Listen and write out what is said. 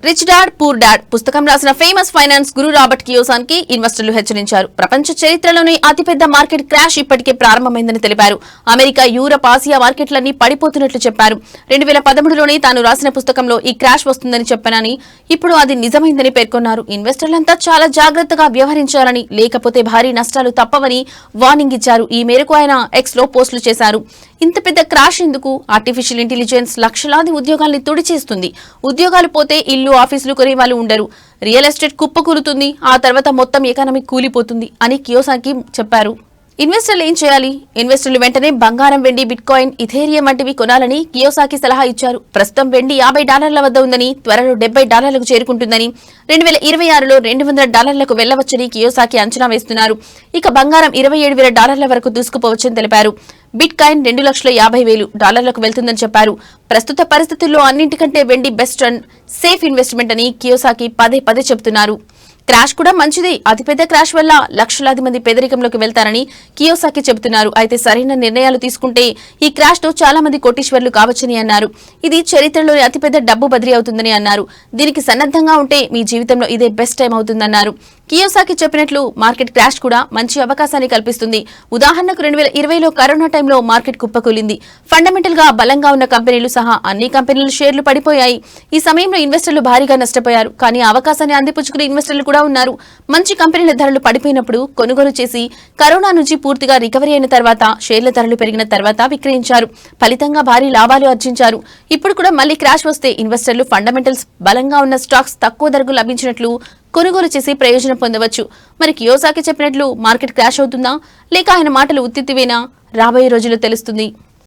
Rich dad poor dad పుస్తకం రాసిన famous finance గురు Robert Kiyosaki ఇన్వెస్టర్లు హెచ్చరించారు. ప్రపంచ చరిత్రలోని అతిపెద్ద మార్కెట్ క్రాష్ ఇప్పటికే ప్రారంభమైందని తెలిపారు. అమెరికా, యూరప్, ఆసియా మార్కెట్లన్నీ పడిపోతున్నట్లు చెప్పారు. 2013లోనే తాను రాసిన పుస్తకంలో ఈ క్రాష్ వస్తుందని చెప్పానని, ఇప్పుడు అది నిజమైందని పేర్కొన్నారు. ఇన్వెస్టర్లంతా చాలా జాగ్రత్తగా వ్యవహరించాలని, లేకపోతే భారీ నష్టాలు తప్పవని వార్నింగ్ ఇచ్చారు. ఈ మేరకు ఆయన ఎక్స్ లో పోస్టులు చేశారు. ఇంత పెద్ద క్రాష్ ఎందుకు? ఆర్టిఫిషియల్ ఇంటెలిజెన్స్ లక్షలాది ఉద్యోగాల్ని తుడిచేస్తుంది. ఉద్యోగాలు పోతే ఇల్లు, ఆఫీసులు కొనే వాళ్ళు ఉండరు. రియల్ ఎస్టేట్ కుప్పకూలుతుంది. ఆ తర్వాత మొత్తం ఎకానమీ కూలిపోతుంది అని కియోసాకి చెప్పారు. ఇన్వెస్టర్లు ఏం చేయాలి? ఇన్వెస్టర్లు వెంటనే బంగారం, వెండి, బిట్కాయిన్, ఇథేరియం వంటివి కొనాలని కియోసాకి సలహా ఇచ్చారు. ప్రస్తుతం వెండి $50 వద్ద ఉందని, త్వరలో $70కు చేరుకుంటుందని, 2026లో $200కు వెళ్లవచ్చని కియోసాకి అంచనా వేస్తున్నారు. ఇక బంగారం $27,000 వరకు దూసుకుపోవచ్చని తెలిపారు. బిట్ కాయిన్ $2,50,000లకు వెళ్తుందని చెప్పారు. ప్రస్తుత పరిస్థితుల్లో అన్నింటికంటే వెండి బెస్ట్ అండ్ సేఫ్ ఇన్వెస్ట్మెంట్ అని కియోసాకి పదే చెబుతున్నారు. క్రాష్ కూడా మంచిది. అతిపెద్ద క్రాష్ వల్ల లక్షలాది మంది పేదరికంలోకి వెళ్తారని కియోసాకి చెబుతున్నారు. అయితే సరైన నిర్ణయాలు తీసుకుంటే ఈ క్రాష్ తో చాలా మంది కోటీశ్వర్లు కావచ్చని అన్నారు. ఇది చరిత్రలోని అతిపెద్ద డబ్బు బదిలీ అవుతుందని అన్నారు. దీనికి సన్నద్ధంగా ఉంటే మీ జీవితంలో ఇదే బెస్ట్ టైం అవుతుందన్నారు. కియోసాకి చెప్పినట్లు మార్కెట్ క్రాష్ కూడా మంచి అవకాశాన్ని కల్పిస్తుంది. ఉదాహరణకు 2020లో కరోనా టైంలో మార్కెట్ కుప్పకూలింది. ఫండమెంటల్ గా బలంగా ఉన్న కంపెనీలు సహా అన్ని కంపెనీల షేర్లు పడిపోయాయి. ఈ సమయంలో ఇన్వెస్టర్లు భారీగా నష్టపోయారు. కానీ అవకాశాన్ని అందిపుచ్చుకునే ఇన్వెస్టర్లు కూడా ఉన్నారు. మంచి కంపెనీల ధరలు పడిపోయినప్పుడు కొనుగోలు చేసి, కరోనా నుంచి పూర్తిగా రికవరీ అయిన తర్వాత, షేర్ల ధరలు పెరిగిన తర్వాత విక్రయించారు. ఫలితంగా భారీ లాభాలు ఆర్జించారు. ఇప్పుడు కూడా మళ్లీ క్రాష్ వస్తే ఇన్వెస్టర్లు ఫండమెంటల్స్ బలంగా ఉన్న స్టాక్స్ తక్కువ ధరకు లభించినట్లు కొనుగోలు చేసి ప్రయోజనం పొందవచ్చు. మరి కియోసాకి చెప్పినట్లు మార్కెట్ క్రాష్ అవుతుందా, లేక ఆయన మాటలు ఉత్తివేనా? రాబోయే రోజుల్లో తెలుస్తుంది.